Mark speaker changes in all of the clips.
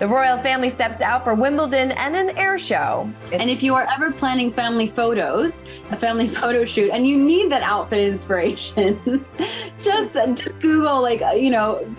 Speaker 1: The royal family steps out for Wimbledon and an air show.
Speaker 2: And if you are ever planning family photos, a family photo shoot, and you need that outfit inspiration, just Google, like,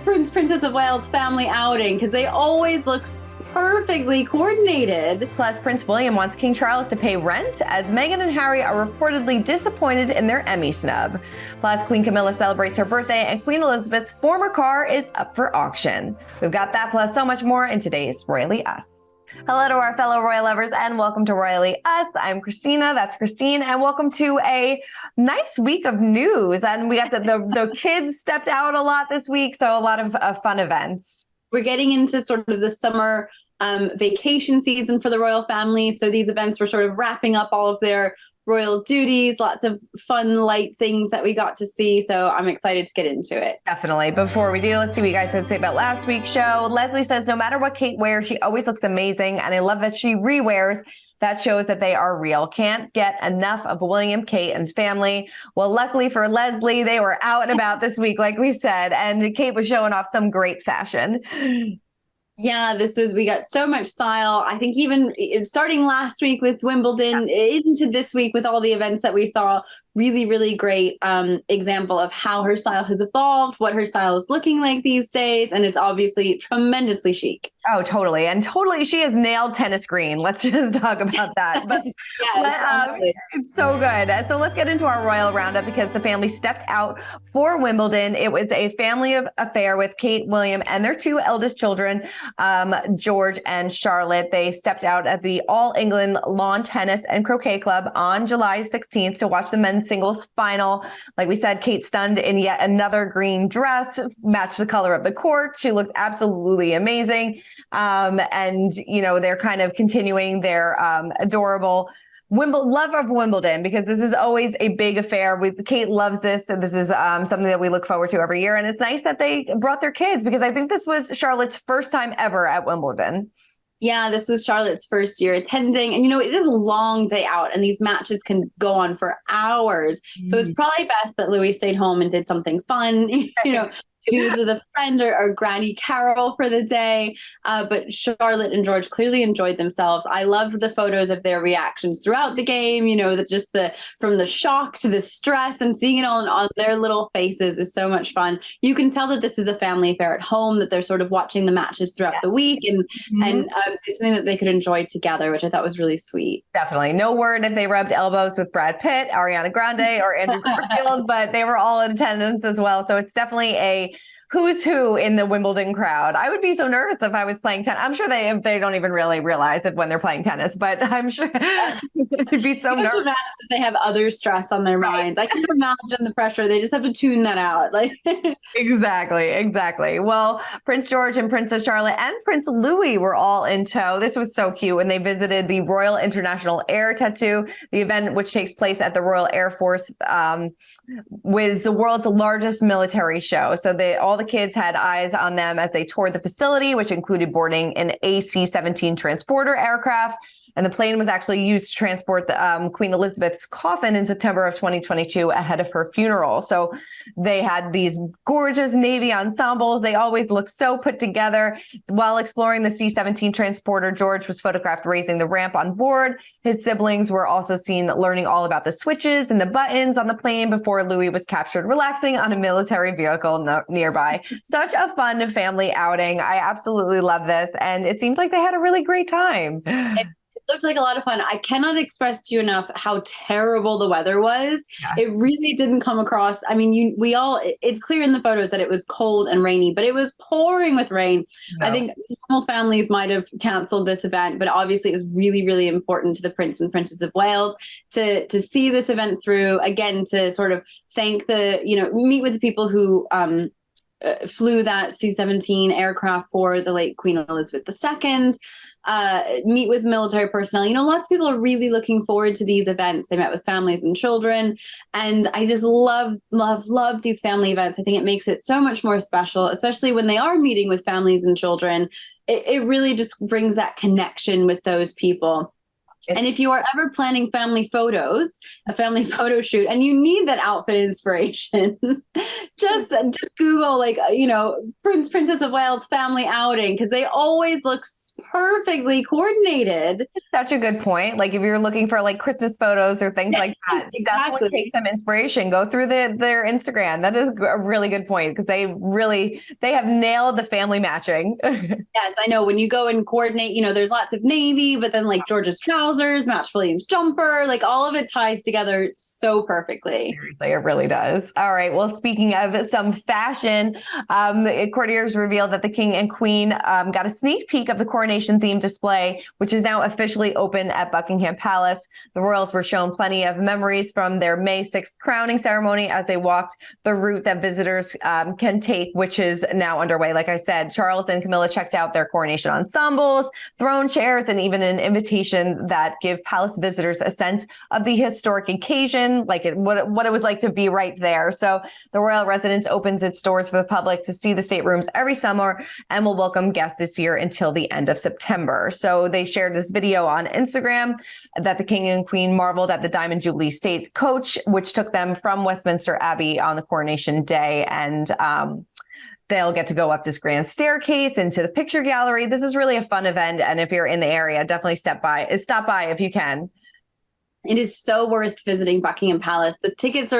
Speaker 2: Princess of Wales family outing, because they always look perfectly coordinated.
Speaker 1: Plus, Prince William wants King Charles to pay rent, as Meghan and Harry are reportedly disappointed in their Emmy snub. Plus, Queen Camilla celebrates her birthday, and Queen Elizabeth's former car is up for auction. We've got that plus so much more in today's Royally Us. Hello to our fellow royal lovers, and welcome to Royally Us. I'm Christina, that's Christine, and welcome to a nice week of news. And we got the kids stepped out a lot this week, so a lot of fun events.
Speaker 2: We're getting into sort of the summer vacation season for the royal family. So these events were sort of wrapping up all of their royal duties, lots of fun, light things that we got to see. So I'm excited to get into it.
Speaker 1: Definitely. Before we do, let's see what you guys had to say about last week's show. Leslie says, no matter what Kate wears, she always looks amazing. And I love that she rewears. That shows that they are real. Can't get enough of William, Kate, and family. Well, luckily for Leslie, they were out and about this week, like we said, and Kate was showing off some great fashion.
Speaker 2: Yeah, we got so much style. I think even starting last week with Wimbledon into this week with all the events that we saw, really, really great example of how her style has evolved, what her style is looking like these days. And it's obviously tremendously chic.
Speaker 1: Oh, totally. And totally, she has nailed tennis green. Let's just talk about that. But it's so good. And so let's get into our royal roundup, because the family stepped out for Wimbledon. It was a family affair with Kate, William, and their two eldest children, George and Charlotte. They stepped out at the All England Lawn Tennis and Croquet Club on July 16th to watch the men's singles final. Like we said, Kate stunned in yet another green dress, matched the color of the court. She looked absolutely amazing. And, they're kind of continuing their adorable love of Wimbledon, because this is always a big affair. Kate loves this, and this is something that we look forward to every year. And it's nice that they brought their kids, because I think this was Charlotte's first time ever at Wimbledon.
Speaker 2: Yeah, this was Charlotte's first year attending. And, it is a long day out, and these matches can go on for hours. So it's probably best that Louis stayed home and did something fun, He was with a friend or Granny Carol for the day. But Charlotte and George clearly enjoyed themselves. I loved the photos of their reactions throughout the game, from the shock to the stress, and seeing it all on their little faces is so much fun. You can tell that this is a family affair at home, that they're sort of watching the matches throughout the week, and it's something that they could enjoy together, which I thought was really sweet.
Speaker 1: Definitely. No word if they rubbed elbows with Brad Pitt, Ariana Grande, or Andrew Garfield, but they were all in attendance as well. So it's definitely a who's who in the Wimbledon crowd. I would be so nervous if I was playing tennis. I'm sure they don't even really realize it when they're playing tennis, but I'm sure it'd be so nervous.
Speaker 2: Imagine that they have other stress on their minds. I can imagine the pressure. They just have to tune that out.
Speaker 1: Exactly. Well, Prince George and Princess Charlotte and Prince Louis were all in tow. This was so cute when they visited the Royal International Air Tattoo, the event which takes place at the Royal Air Force, was the world's largest military show. So all the kids had eyes on them as they toured the facility, which included boarding an AC-17 transporter aircraft. And the plane was actually used to transport the Queen Elizabeth's coffin in September of 2022 ahead of her funeral. So they had these gorgeous Navy ensembles. They always look so put together. While exploring the C-17 transporter, George was photographed raising the ramp on board. His siblings were also seen learning all about the switches and the buttons on the plane before Louis was captured relaxing on a military vehicle nearby. Such a fun family outing. I absolutely love this. And it seems like they had a really great time.
Speaker 2: Looked like a lot of fun. I cannot express to you enough how terrible the weather was. Yeah. It really didn't come across. I mean, it's clear in the photos that it was cold and rainy, but it was pouring with rain. No. I think normal families might have canceled this event, but obviously it was really, really important to the Prince and Princess of Wales to see this event through, again, to sort of thank meet with the people who flew that C-17 aircraft for the late Queen Elizabeth II, meet with military personnel. Lots of people are really looking forward to these events. They met with families and children. And I just love these family events. I think it makes it so much more special, especially when they are meeting with families and children. It really just brings that connection with those people. And if you are ever planning family photos, a family photo shoot, and you need that outfit inspiration, just Google Princess of Wales family outing, because they always look perfectly coordinated.
Speaker 1: It's such a good point. Like if you're looking for like Christmas photos or things like that,
Speaker 2: Exactly.
Speaker 1: definitely take some inspiration. Go through their Instagram. That is a really good point because they have nailed the family matching.
Speaker 2: Yes, I know. When you go and coordinate, there's lots of navy, but then like George's trousers, match William's jumper, like all of it ties together so perfectly.
Speaker 1: Seriously, it really does. All right. Well, speaking of some fashion, courtiers revealed that the king and queen got a sneak peek of the coronation themed display, which is now officially open at Buckingham Palace. The royals were shown plenty of memories from their May 6th crowning ceremony as they walked the route that visitors can take, which is now underway. Like I said, Charles and Camilla checked out their coronation ensembles, throne chairs, and even an invitation that give palace visitors a sense of the historic occasion, like what it was like to be right there. So the royal residence opens its doors for the public to see the staterooms every summer and will welcome guests this year until the end of September. So they shared this video on Instagram that the king and queen marveled at the Diamond Jubilee state coach, which took them from Westminster Abbey on the coronation day. And they'll get to go up this grand staircase into the picture gallery. This is really a fun event. And if you're in the area, definitely stop by if you can.
Speaker 2: It is so worth visiting Buckingham Palace. The tickets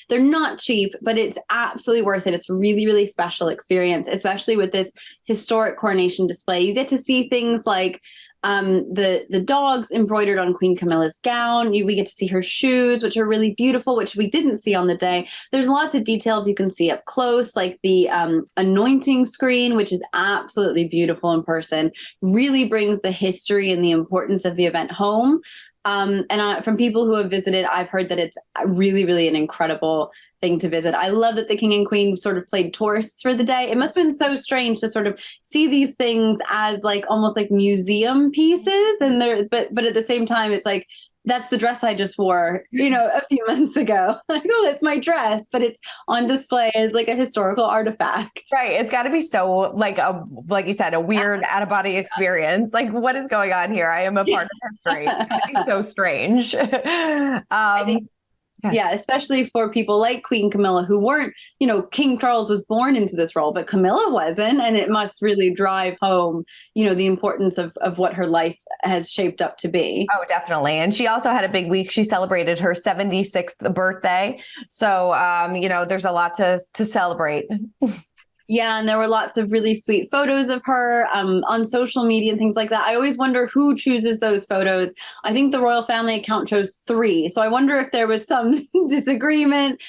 Speaker 2: they're not cheap, but it's absolutely worth it. It's a really, really special experience, especially with this historic coronation display. You get to see things like the dogs embroidered on Queen Camilla's gown. We get to see her shoes, which are really beautiful, which we didn't see on the day. There's lots of details you can see up close, like the anointing screen, which is absolutely beautiful in person, really brings the history and the importance of the event home. From people who have visited, I've heard that it's really, really an incredible thing to visit. I love that the king and queen sort of played tourists for the day. It must have been so strange to sort of see these things as like almost like museum pieces, but at the same time, it's like, that's the dress I just wore, a few months ago. Like, oh, that's my dress, but it's on display as like a historical artifact.
Speaker 1: Right. It's got to be so like you said, a weird out of body experience. Like, what is going on here? I am a part of history. It's got to be so strange.
Speaker 2: I think, yeah, especially for people like Queen Camilla who weren't, King Charles was born into this role, but Camilla wasn't. And it must really drive home, the importance of what her life has shaped up to be.
Speaker 1: Oh, definitely. And she also had a big week. She celebrated her 76th birthday. So, there's a lot to celebrate.
Speaker 2: Yeah, and there were lots of really sweet photos of her on social media and things like that. I always wonder who chooses those photos. I think the royal family account chose 3. So I wonder if there was some disagreement.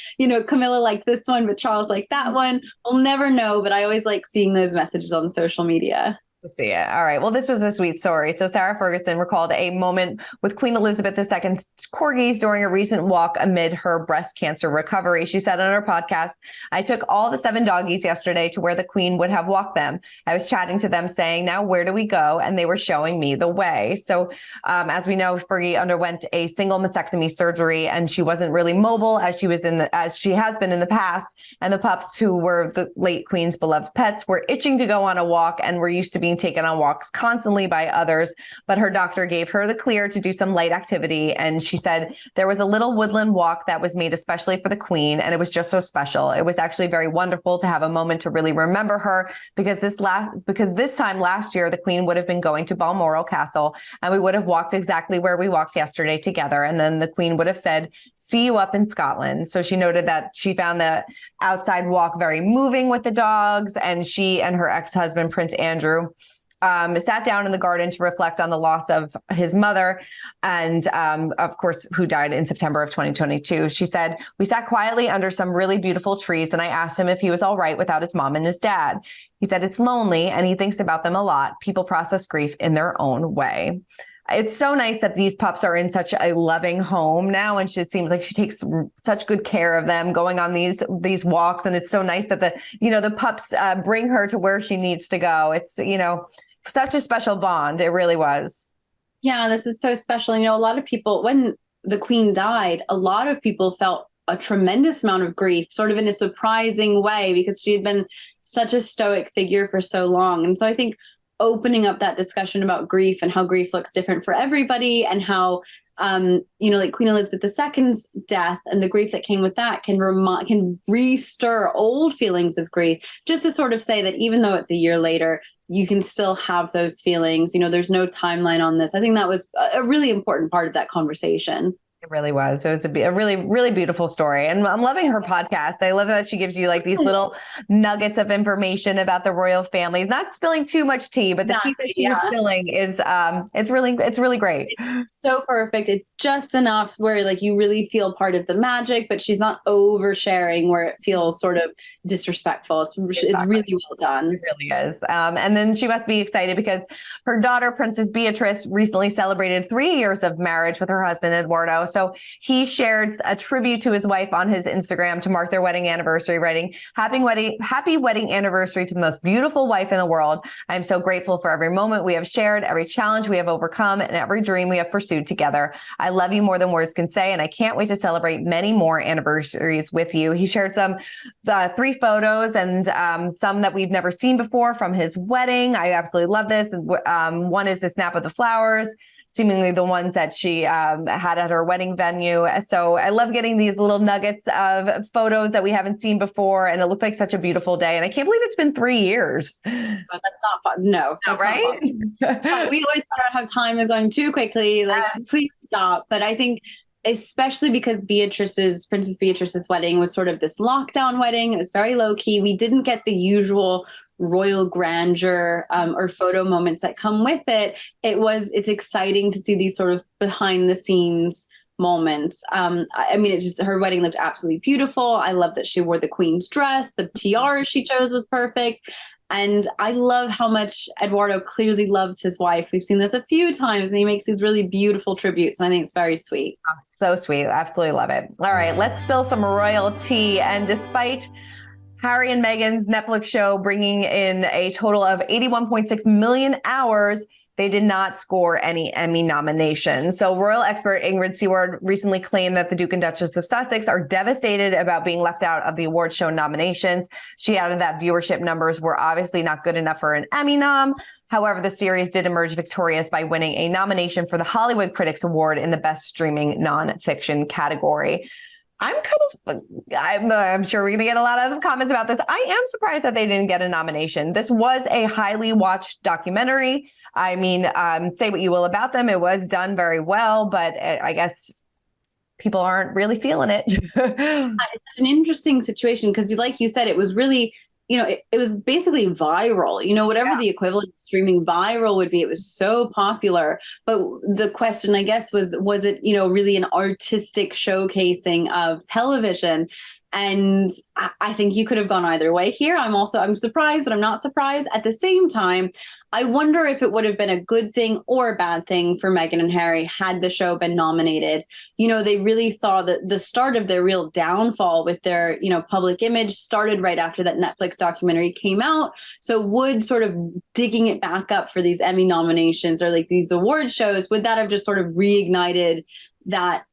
Speaker 2: Camilla liked this one, but Charles liked that one. We'll never know, but I always like seeing those messages on social media.
Speaker 1: To see it. All right. Well, this was a sweet story. So Sarah Ferguson recalled a moment with Queen Elizabeth II's corgis during a recent walk amid her breast cancer recovery. She said on her podcast, "I took all the 7 doggies yesterday to where the Queen would have walked them. I was chatting to them saying, 'Now where do we go?' And they were showing me the way." So as we know, Fergie underwent a single mastectomy surgery and she wasn't really mobile as she has been in the past. And the pups, who were the late Queen's beloved pets, were itching to go on a walk and were used to being taken on walks constantly by others, but her doctor gave her the clear to do some light activity. And she said there was a little woodland walk that was made especially for the Queen, and it was just so special. It was actually very wonderful to have a moment to really remember her, because this time last year, the Queen would have been going to Balmoral Castle, and we would have walked exactly where we walked yesterday together. And then the Queen would have said, "See you up in Scotland." So she noted that she found the outside walk very moving with the dogs, and she and her ex-husband, Prince Andrew, sat down in the garden to reflect on the loss of his mother, and of course, who died in September of 2022. She said, "We sat quietly under some really beautiful trees, and I asked him if he was all right without his mom and his dad. He said it's lonely, and he thinks about them a lot. People process grief in their own way." It's so nice that these pups are in such a loving home now, and it seems like she takes such good care of them going on these walks. And it's so nice that the pups bring her to where she needs to go. It's such a special bond. It really was.
Speaker 2: Yeah, this is so special. A lot of people, when the Queen died, a lot of people felt a tremendous amount of grief, sort of in a surprising way, because she had been such a stoic figure for so long. And so I think opening up that discussion about grief and how grief looks different for everybody, and how like Queen Elizabeth II's death and the grief that came with that can re-stir old feelings of grief, just to sort of say that even though it's a year later, you can still have those feelings. There's no timeline on this. I think that was a really important part of that conversation.
Speaker 1: It really was. So it's a really, really beautiful story. And I'm loving her podcast. I love that she gives you like these little nuggets of information about the royal families, not spilling too much tea, but the tea that she's spilling is, it's really great.
Speaker 2: It's so perfect. It's just enough where like you really feel part of the magic, but she's not oversharing where it feels sort of disrespectful. It's really well done.
Speaker 1: It really is. And then she must be excited because her daughter, Princess Beatrice, recently celebrated 3 years of marriage with her husband, Eduardo. So he shared a tribute to his wife on his Instagram to mark their wedding anniversary, writing, happy wedding anniversary to the most beautiful wife in the world. I'm so grateful for every moment we have shared, every challenge we have overcome, and every dream we have pursued together. I love you more than words can say, and I can't wait to celebrate many more anniversaries with you. He shared some 3 photos and some that we've never seen before from his wedding. I absolutely love this. One is a snap of the flowers, seemingly the ones that she had at her wedding venue. So I love getting these little nuggets of photos that we haven't seen before. And it looked like such a beautiful day. And I can't believe it's been 3 years.
Speaker 2: But that's not fun. No, that's
Speaker 1: right?
Speaker 2: Not fun. We always talk about how time is going too quickly. Like, please stop. But I think especially because Princess Beatrice's wedding was sort of this lockdown wedding. It was very low key. We didn't get the usual royal grandeur or photo moments that come with it. It's exciting to see these sort of behind the scenes moments. Her wedding looked absolutely beautiful. I love that she wore the Queen's dress. The tiara she chose was perfect. And I love how much Eduardo clearly loves his wife. We've seen this a few times, and he makes these really beautiful tributes. And I think it's very sweet.
Speaker 1: Oh, so sweet. Absolutely love it. All right, let's spill some royal tea. And despite Harry and Meghan's Netflix show bringing in a total of 81.6 million hours, they did not score any Emmy nominations. So royal expert Ingrid Seward recently claimed that the Duke and Duchess of Sussex are devastated about being left out of the award show nominations. She added that viewership numbers were obviously not good enough for an Emmy nom. However, the series did emerge victorious by winning a nomination for the Hollywood Critics Award in the Best Streaming Nonfiction category. I'm sure we're going to get a lot of comments about this. I am surprised that they didn't get a nomination. This was a highly watched documentary. I mean, say what you will about them. It was done very well, but I guess people aren't really feeling it.
Speaker 2: It's an interesting situation because, like you said, it was really, it was basically viral, whatever the equivalent of streaming viral would be. It was so popular. But the question, I guess, was it, really an artistic showcasing of television? And I think you could have gone either way here. I'm surprised, but I'm not surprised. At the same time, I wonder if it would have been a good thing or a bad thing for Meghan and Harry had the show been nominated. They really saw the start of their real downfall with their, public image started right after that Netflix documentary came out. So would sort of digging it back up for these Emmy nominations or like these award shows, would that have just sort of reignited that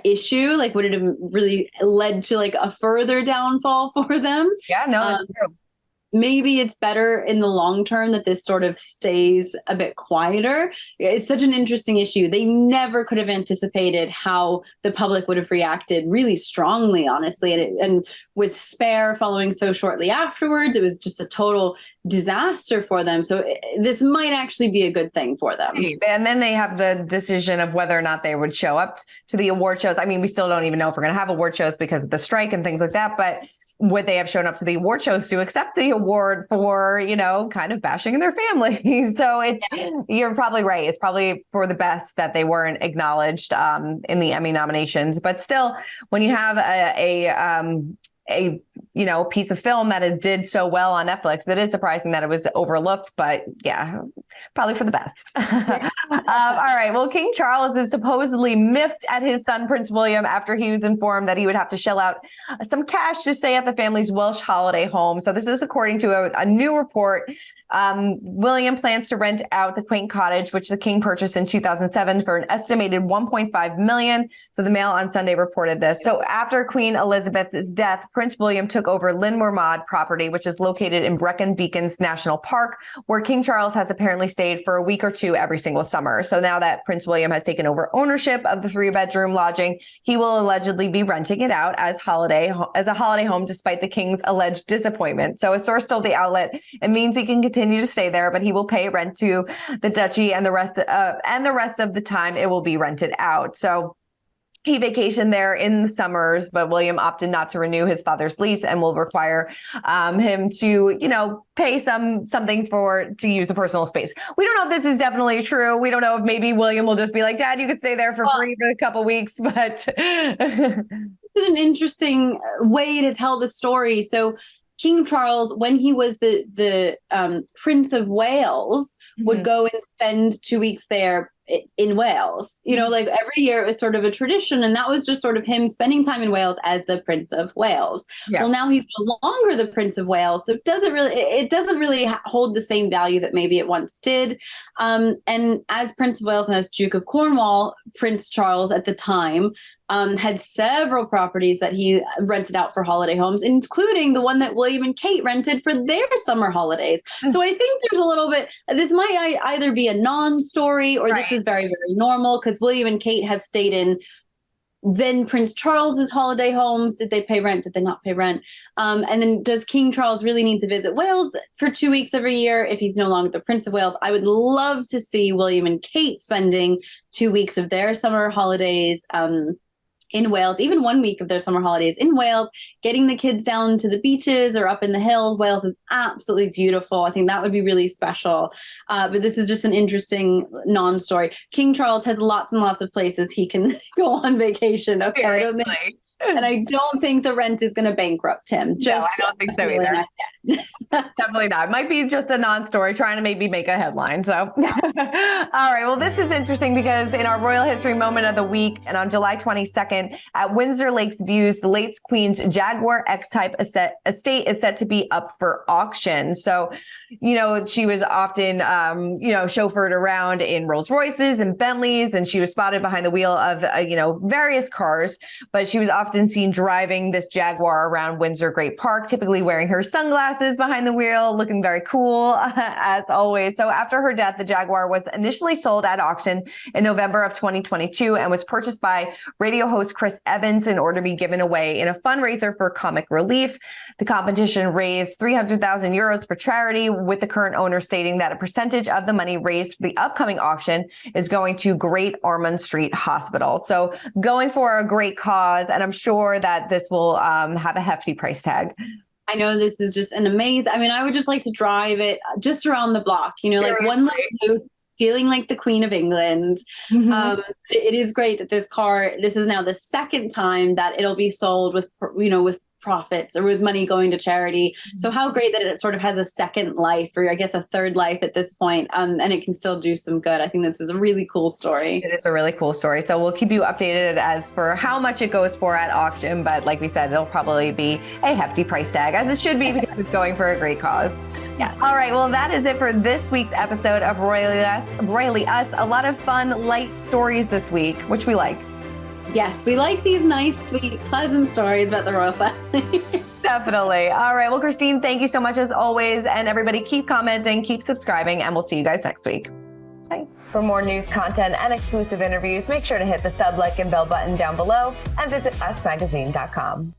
Speaker 2: issue? Like, would it have really led to like a further downfall for them?
Speaker 1: Yeah, no, that's true.
Speaker 2: Maybe it's better in the long term that this sort of stays a bit quieter. It's such an interesting issue. They never could have anticipated how the public would have reacted really strongly, honestly. And with Spare following so shortly afterwards, it was just a total disaster for them. So this might actually be a good thing for them.
Speaker 1: And then they have the decision of whether or not they would show up to the award shows. I mean, we still don't even know if we're going to have award shows because of the strike and things like that. But would they have shown up to the award shows to accept the award for, kind of bashing their family? So you're probably right. It's probably for the best that they weren't acknowledged in the Emmy nominations. But still, when you have a piece of film that did so well on Netflix, it is surprising that it was overlooked, but yeah, probably for the best. All right. Well, King Charles is supposedly miffed at his son, Prince William, after he was informed that he would have to shell out some cash to stay at the family's Welsh holiday home. So this is according to a new report. William plans to rent out the quaint cottage, which the king purchased in 2007 for an estimated $1.5 million. So the Mail on Sunday reported this. So after Queen Elizabeth's death, Prince William took took over Linmormod property, which is located in Brecon Beacons National Park, where King Charles has apparently stayed for a week or two every single summer. So now that Prince William has taken over ownership of the 3-bedroom lodging, he will allegedly be renting it out as a holiday home, despite the king's alleged disappointment. So a source told the outlet it means he can continue to stay there, but he will pay rent to the duchy, and the rest of the time it will be rented out. So he vacationed there in the summers, but William opted not to renew his father's lease and will require him to, pay something to use the personal space. We don't know if this is definitely true. We don't know if maybe William will just be like, Dad, you could stay there for free for a couple weeks, but
Speaker 2: it's an interesting way to tell the story. So King Charles, when he was the Prince of Wales, would go and spend 2 weeks there in Wales. Like every year it was sort of a tradition, and that was just sort of him spending time in Wales as the Prince of Wales. Yeah. Well, now he's no longer the Prince of Wales, so it doesn't really hold the same value that maybe it once did. And as Prince of Wales and as Duke of Cornwall, Prince Charles at the time had several properties that he rented out for holiday homes, including the one that William and Kate rented for their summer holidays. So I think there's a little bit, this might either be a non-story or this is very, very normal, because William and Kate have stayed in then Prince Charles's holiday homes. Did they pay rent? Did they not pay rent? And then does King Charles really need to visit Wales for 2 weeks every year if he's no longer the Prince of Wales? I would love to see William and Kate spending 2 weeks of their summer holidays in Wales, even 1 week of their summer holidays in Wales, getting the kids down to the beaches or up in the hills. Wales is absolutely beautiful. I think that would be really special. But this is just an interesting non-story. King Charles has lots and lots of places he can go on vacation. Okay. And I don't think the rent is going to bankrupt him.
Speaker 1: No, I don't think so either. Definitely not. It might be just a non-story trying to maybe make a headline. So, all right. Well, this is interesting because in our Royal History Moment of the Week, and on July 22nd at Windsor Lakes Views, the late Queen's Jaguar X-Type estate is set to be up for auction. So, she was often, chauffeured around in Rolls Royces and Bentleys, and she was spotted behind the wheel of, various cars, but she was often seen driving this Jaguar around Windsor Great Park, typically wearing her sunglasses behind the wheel, looking very cool, as always. So after her death, the Jaguar was initially sold at auction in November of 2022 and was purchased by radio host Chris Evans in order to be given away in a fundraiser for comic relief. The competition raised 300,000 euros for charity, with the current owner stating that a percentage of the money raised for the upcoming auction is going to Great Ormond Street Hospital. So going for a great cause, and I'm sure that this will have a hefty price tag.
Speaker 2: I know this is just an amazing, I would just like to drive it just around the block, like one little loop, feeling like the Queen of England. It is great that this is now the second time that it'll be sold with profits or with money going to charity. So how great that it sort of has a second life, or I guess a third life at this point, and it can still do some good. I think this is a really cool story.
Speaker 1: It is a really cool story. So we'll keep you updated as for how much it goes for at auction. But like we said, it'll probably be a hefty price tag, as it should be, because it's going for a great cause.
Speaker 2: Yes.
Speaker 1: All right. Well, that is it for this week's episode of Royally Us. A lot of fun, light stories this week, which we like.
Speaker 2: Yes, we like these nice, sweet, pleasant stories about the royal family.
Speaker 1: Definitely. All right. Well, Christine, thank you so much as always. And everybody keep commenting, keep subscribing, and we'll see you guys next week. Bye. For more news, content, and exclusive interviews, make sure to hit the sub, like, and bell button down below and visit usmagazine.com.